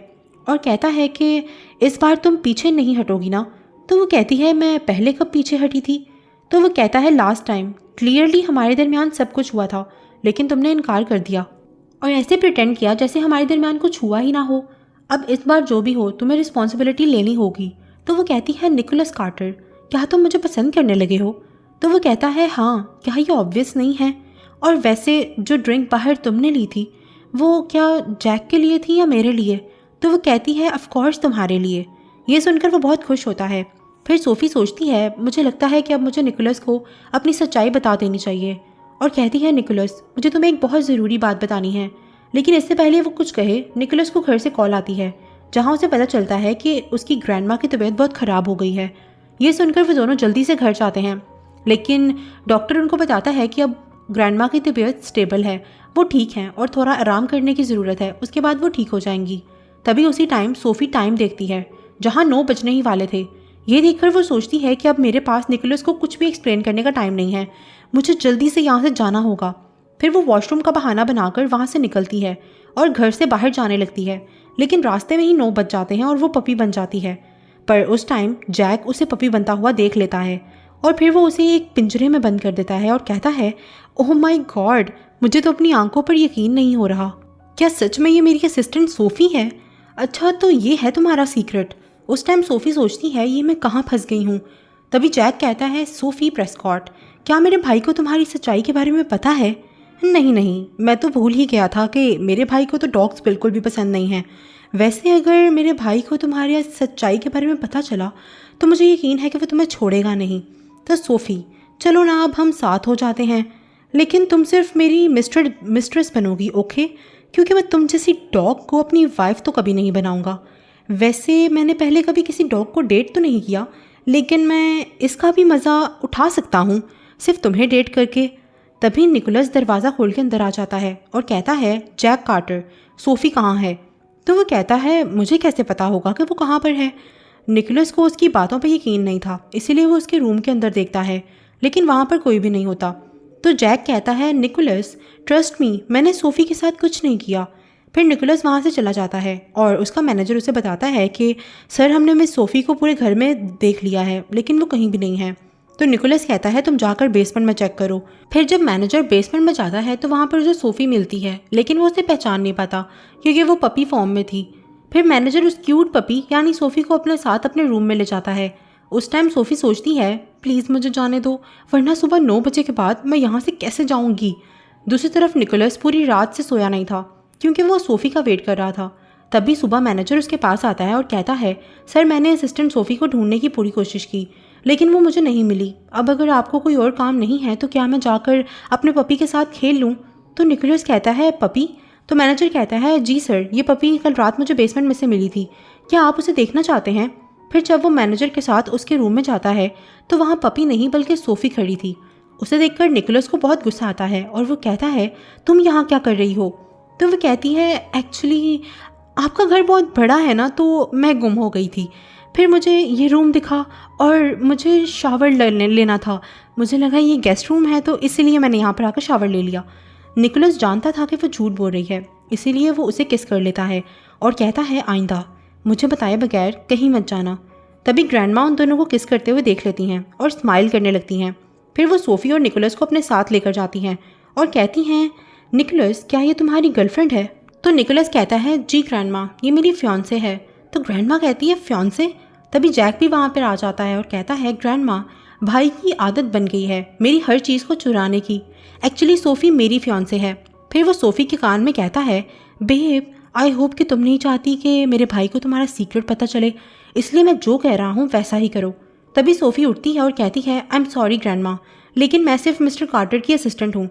S1: और कहता है कि इस बार तुम पीछे नहीं हटोगी ना। तो वो कहती है, मैं पहले कब पीछे हटी थी? तो वो कहता है, लास्ट टाइम क्लियरली हमारे दरमियान सब कुछ हुआ था, लेकिन तुमने इनकार कर दिया और ऐसे प्रिटेंड किया जैसे हमारे दरमियान कुछ हुआ ही ना हो। अब इस बार जो भी हो तुम्हें रिस्पॉन्सिबिलिटी लेनी होगी। तो वो कहती है, निकोलस कार्टर क्या तुम मुझे पसंद करने लगे हो? तो वो कहता है हाँ, क्या ये ऑब्वियस नहीं है? और वैसे जो ड्रिंक बाहर तुमने ली थी वो क्या जैक के लिए थी या मेरे लिए? तो वो कहती है ऑफ कोर्स तुम्हारे लिए। ये सुनकर वो बहुत खुश होता है। फिर सोफ़ी सोचती है मुझे लगता है कि अब मुझे निकोलस को अपनी सच्चाई बता देनी चाहिए, और कहती है निकोलस मुझे तुम्हें एक बहुत ज़रूरी बात बतानी है। लेकिन इससे पहले वो कुछ कहे, निकोलस को घर से कॉल आती है जहाँ उसे पता चलता है कि उसकी ग्रैंडमा की तबीयत बहुत ख़राब हो गई है। ये सुनकर वो दोनों जल्दी से घर जाते हैं, लेकिन डॉक्टर उनको बताता है कि अब ग्रैंडमा की तबीयत स्टेबल है, वो ठीक हैं और थोड़ा आराम करने की ज़रूरत है, उसके बाद वो ठीक हो जाएंगी। तभी उसी टाइम सोफ़ी टाइम देखती है जहाँ 9 बजने ही वाले थे। ये देखकर वो सोचती है कि अब मेरे पास निकोलस को कुछ भी एक्सप्लेन करने का टाइम नहीं है, मुझे जल्दी से यहाँ से जाना होगा। फिर वो वॉशरूम का बहाना बनाकर वहाँ से निकलती है और घर से बाहर जाने लगती है, लेकिन रास्ते में ही 9 बज जाते हैं और वो पपी बन जाती है। पर उस टाइम जैक उसे पपी बनता हुआ देख लेता है और फिर वो उसे एक पिंजरे में बंद कर देता है और कहता है ओह माय गॉड, मुझे तो अपनी आंखों पर यकीन नहीं हो रहा। क्या सच में ये मेरी असिस्टेंट सोफ़ी है? अच्छा, तो ये है तुम्हारा सीक्रेट। उस टाइम सोफ़ी सोचती है ये मैं कहाँ फंस गई हूँ। तभी जैक कहता है सोफ़ी प्रेस्कॉट, क्या मेरे भाई को तुम्हारी सच्चाई के बारे में पता है? नहीं नहीं, मैं तो भूल ही गया था कि मेरे भाई को तो डॉग्स बिल्कुल भी पसंद नहीं है। वैसे अगर मेरे भाई को तुम्हारी सच्चाई के बारे में पता चला तो मुझे यकीन है कि वो तुम्हें छोड़ेगा नहीं। तो सोफ़ी चलो ना, अब हम साथ हो जाते हैं, लेकिन तुम सिर्फ मेरी मिस्ट्रेस बनोगी, ओके? क्योंकि मैं तुम जैसी डॉग को अपनी वाइफ तो कभी नहीं बनाऊंगा। वैसे मैंने पहले कभी किसी डॉग को डेट तो नहीं किया, लेकिन मैं इसका भी मज़ा उठा सकता हूँ सिर्फ तुम्हें डेट करके। तभी निकोलस दरवाज़ा खोल के अंदर आ जाता है और कहता है जैक कार्टर, सोफ़ी कहाँ है? तो वो कहता है मुझे कैसे पता होगा कि वो कहाँ पर है? निकोलस को उसकी बातों पर यकीन नहीं था, इसीलिए वो उसके रूम के अंदर देखता है, लेकिन वहाँ पर कोई भी नहीं होता। तो जैक कहता है निकोलस ट्रस्ट मी, मैंने सोफ़ी के साथ कुछ नहीं किया। फिर निकोलस वहाँ से चला जाता है और उसका मैनेजर उसे बताता है कि सर हमने मिस सोफ़ी को पूरे घर में देख लिया है, लेकिन वो कहीं भी नहीं है। तो निकोलस कहता है तुम जाकर बेसमेंट में चेक करो। फिर जब मैनेजर बेसमेंट में जाता है तो वहाँ पर उसे सोफ़ी मिलती है, लेकिन वो उसे पहचान नहीं पाता क्योंकि वो पपी फॉर्म में थी। फिर मैनेजर उस क्यूट पपी यानी सोफ़ी को अपने साथ अपने रूम में ले जाता है। उस टाइम सोफ़ी सोचती है प्लीज़ मुझे जाने दो, वरना सुबह 9 बजे के बाद मैं यहाँ से कैसे जाऊँगी। दूसरी तरफ निकोलस पूरी रात से सोया नहीं था क्योंकि वो सोफ़ी का वेट कर रहा था। तभी सुबह मैनेजर उसके पास आता है और कहता है सर मैंने असिस्टेंट सोफ़ी को ढूंढने की पूरी कोशिश की, लेकिन वो मुझे नहीं मिली। अब अगर आपको कोई और काम नहीं है तो क्या मैं जाकर अपने पपी के साथ खेल लूँ? तो निकोलस कहता है पपी? तो मैनेजर कहता है जी सर, ये पपी कल रात मुझे बेसमेंट में से मिली थी, क्या आप उसे देखना चाहते हैं? फिर जब वो मैनेजर के साथ उसके रूम में जाता है तो वहाँ पपी नहीं बल्कि सोफ़ी खड़ी थी। उसे देखकर निकोलस को बहुत गुस्सा आता है और वो कहता है तुम यहाँ क्या कर रही हो? तो वो कहती है एक्चुअली आपका घर बहुत बड़ा है ना, तो मैं गुम हो गई थी। फिर मुझे ये रूम दिखा और मुझे शावर लेना था, मुझे लगा ये गेस्ट रूम है तो इसीलिए मैंने यहाँ पर आकर शावर ले लिया। निकोलस जानता था कि वो झूठ बोल रही है, इसीलिए वो उसे किस कर लेता है और कहता है आइंदा मुझे बताए बगैर कहीं मत जाना। तभी ग्रैंडमा उन दोनों को किस करते हुए देख लेती हैं और स्माइल करने लगती हैं। फिर वो सोफ़ी और निकोलस को अपने साथ लेकर जाती हैं और कहती हैं निकोलस क्या ये तुम्हारी गर्लफ्रेंड है? तो निकोलस कहता है जी ग्रैंडमा, ये मेरी फियांसे है। तो ग्रैंडमा कहती है फियांसे? तभी जैक भी वहाँ पर आ जाता है और कहता है ग्रैंडमा भाई की आदत बन गई है मेरी हर चीज़ को चुराने की, एक्चुअली सोफ़ी मेरी फियांसे है। फिर वो सोफ़ी के कान में कहता है बेब आई होप कि तुम नहीं चाहती कि मेरे भाई को तुम्हारा सीक्रेट पता चले, इसलिए मैं जो कह रहा हूँ वैसा ही करो। तभी सोफ़ी उठती है और कहती है आई एम सॉरी ग्रैंडमा, लेकिन मैं सिर्फ मिस्टर कार्टर की असिस्टेंट हूँ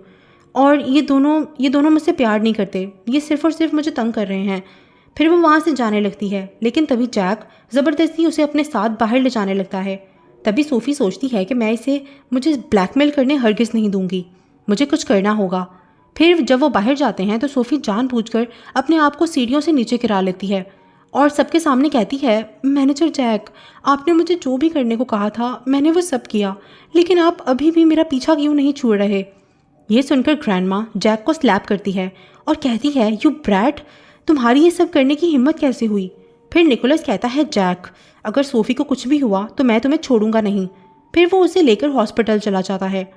S1: और ये दोनों मुझसे प्यार नहीं करते, ये सिर्फ और सिर्फ मुझे तंग कर रहे हैं। फिर वो वहाँ से जाने लगती है, लेकिन तभी जैक ज़बरदस्ती उसे अपने साथ बाहर ले जाने लगता है। तभी सोफ़ी सोचती है कि मुझे ब्लैकमेल करने हरगिज़ नहीं दूंगी, मुझे कुछ करना होगा। फिर जब वो बाहर जाते हैं तो सोफ़ी जानबूझकर अपने आप को सीढ़ियों से नीचे गिरा लेती है और सबके सामने कहती है मैनेजर जैक, आपने मुझे जो भी करने को कहा था मैंने वो सब किया, लेकिन आप अभी भी मेरा पीछा क्यों नहीं छोड़ रहे? ये सुनकर ग्रैंडमा जैक को स्लैप करती है और कहती है यू ब्रैट, तुम्हारी ये सब करने की हिम्मत कैसे हुई? फिर निकोलस कहता है जैक अगर सोफ़ी को कुछ भी हुआ तो मैं तुम्हें छोड़ूंगा नहीं। फिर वो उसे लेकर हॉस्पिटल चला जाता है।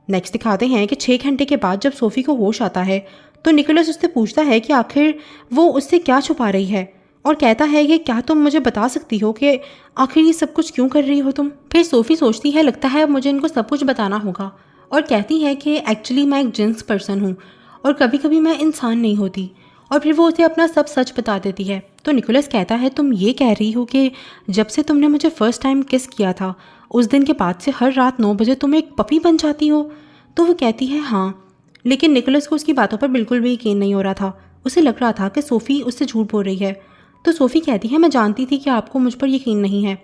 S1: नेक्स्ट दिखाते हैं कि 6 घंटे के बाद जब सोफ़ी को होश आता है तो निकोलस उससे पूछता है कि आखिर वो उससे क्या छुपा रही है और कहता है कि क्या तुम मुझे बता सकती हो कि आखिर ये सब कुछ क्यों कर रही हो तुम। फिर सोफ़ी सोचती है लगता है अब मुझे इनको सब कुछ बताना होगा, और कहती है कि एक्चुअली मैं एक जिन्स पर्सन हूँ और कभी कभी मैं इंसान नहीं होती। और फिर वो उसे अपना सब सच बता देती है। तो निकोलस कहता है तुम ये कह रही हो कि जब से तुमने मुझे फ़र्स्ट टाइम किस किया था उस दिन के बाद से हर रात 9 बजे तुम एक पपी बन जाती हो। तो वो कहती है हाँ, लेकिन निकोलस को उसकी बातों पर बिल्कुल भी यकीन नहीं हो रहा था। उसे लग रहा था कि सोफ़ी उससे झूठ बोल रही है। तो सोफ़ी कहती है मैं जानती थी कि आपको मुझ पर यकीन नहीं है,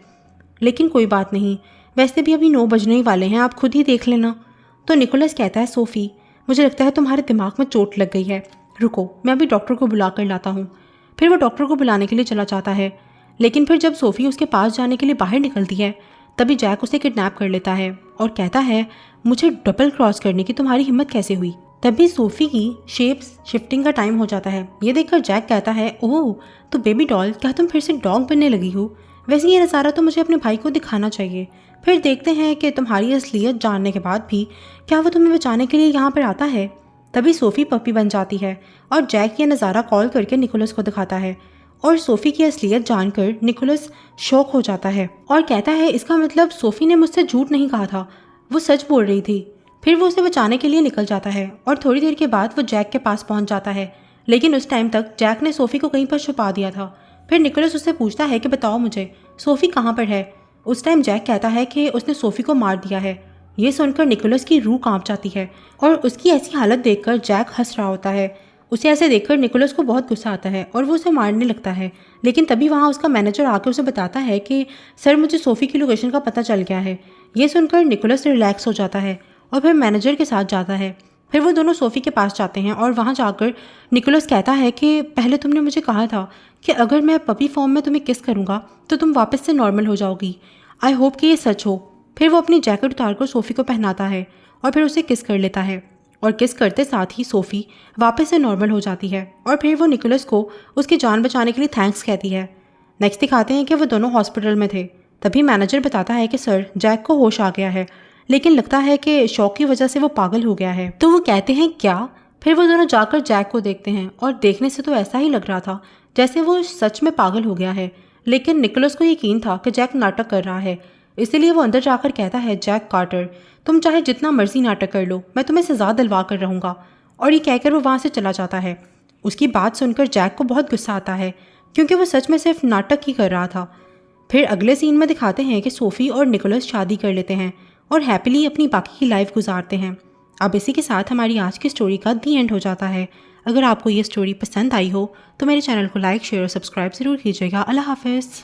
S1: लेकिन कोई बात नहीं, वैसे भी अभी 9 बजने ही वाले हैं, आप खुद ही देख लेना। तो निकोलस कहता है सोफ़ी मुझे लगता है तुम्हारे दिमाग में चोट लग गई है, रुको मैं अभी डॉक्टर को बुला कर लाता हूँ। फिर वो डॉक्टर को बुलाने के लिए चला जाता है, लेकिन फिर जब सोफ़ी उसके पास जाने के लिए बाहर निकलती है तभी जैक उसे किडनैप कर लेता है और कहता है मुझे डबल क्रॉस करने की तुम्हारी हिम्मत कैसे हुई। तभी सोफ़ी की शेप्स शिफ्टिंग का टाइम हो जाता है। ये देखकर जैक कहता है ओह तो बेबी डॉल क्या तुम फिर से डॉग बनने लगी हो, वैसे ये नज़ारा तो मुझे अपने भाई को दिखाना चाहिए। फिर देखते हैं कि तुम्हारी असलियत जानने के बाद भी क्या वो तुम्हें बचाने के लिए यहाँ पर आता है। तभी सोफ़ी पपी बन जाती है और जैक ये नज़ारा कॉल करके निकोलस को दिखाता है और सोफ़ी की असलियत जानकर निकोलस शॉक हो जाता है और कहता है इसका मतलब सोफ़ी ने मुझसे झूठ नहीं कहा था, वो सच बोल रही थी। फिर वो उसे बचाने के लिए निकल जाता है और थोड़ी देर के बाद वो जैक के पास पहुंच जाता है, लेकिन उस टाइम तक जैक ने सोफ़ी को कहीं पर छुपा दिया था। फिर निकोलस उससे पूछता है कि बताओ मुझे सोफ़ी कहाँ पर है। उस टाइम जैक कहता है कि उसने सोफ़ी को मार दिया है। ये सुनकर निकोलस की रूह कांप जाती है और उसकी ऐसी हालत देखकर जैक हंस रहा होता है। उसे ऐसे देखकर निकोलस को बहुत गुस्सा आता है और वो उसे मारने लगता है, लेकिन तभी वहाँ उसका मैनेजर आकर उसे बताता है कि सर मुझे सोफ़ी की लोकेशन का पता चल गया है। ये सुनकर निकोलस रिलैक्स हो जाता है और फिर मैनेजर के साथ जाता है। फिर वो दोनों सोफ़ी के पास जाते हैं और वहाँ जाकर निकोलस कहता है कि पहले तुमने मुझे कहा था कि अगर मैं पपी फॉर्म में तुम्हें किस करूँगा तो तुम वापस से नॉर्मल हो जाओगी। आई होप कि ये सच हो। फिर वो अपनी जैकेट उतारकर सोफ़ी को पहनाता है और फिर उसे किस कर लेता है और किस करते साथ ही सोफ़ी वापस से नॉर्मल हो जाती है और फिर वो निकोलस को उसकी जान बचाने के लिए थैंक्स कहती है। नेक्स्ट दिखाते हैं कि वो दोनों हॉस्पिटल में थे। तभी मैनेजर बताता है कि सर जैक को होश आ गया है, लेकिन लगता है कि शॉक की वजह से वो पागल हो गया है। तो वो कहते हैं क्या। फिर वो दोनों जाकर जैक को देखते हैं और देखने से तो ऐसा ही लग रहा था जैसे वो सच में पागल हो गया है, लेकिन निकोलस को यकीन था कि जैक नाटक कर रहा है, इसलिए वो अंदर जाकर कहता है जैक कार्टर तुम चाहे जितना मर्जी नाटक कर लो, मैं तुम्हें सजा दिलवा कर रहूँगा। और ये कहकर वो वहाँ से चला जाता है। उसकी बात सुनकर जैक को बहुत गुस्सा आता है क्योंकि वो सच में सिर्फ नाटक ही कर रहा था। फिर अगले सीन में दिखाते हैं कि सोफ़ी और निकोलस शादी कर लेते हैं और हैप्पीली अपनी बाकी की लाइफ गुजारते हैं। अब इसी के साथ हमारी आज की स्टोरी का दी एंड हो जाता है। अगर आपको ये स्टोरी पसंद आई हो तो मेरे चैनल को लाइक शेयर और सब्सक्राइब ज़रूर कीजिएगा। अल्लाह हाफ़िज़।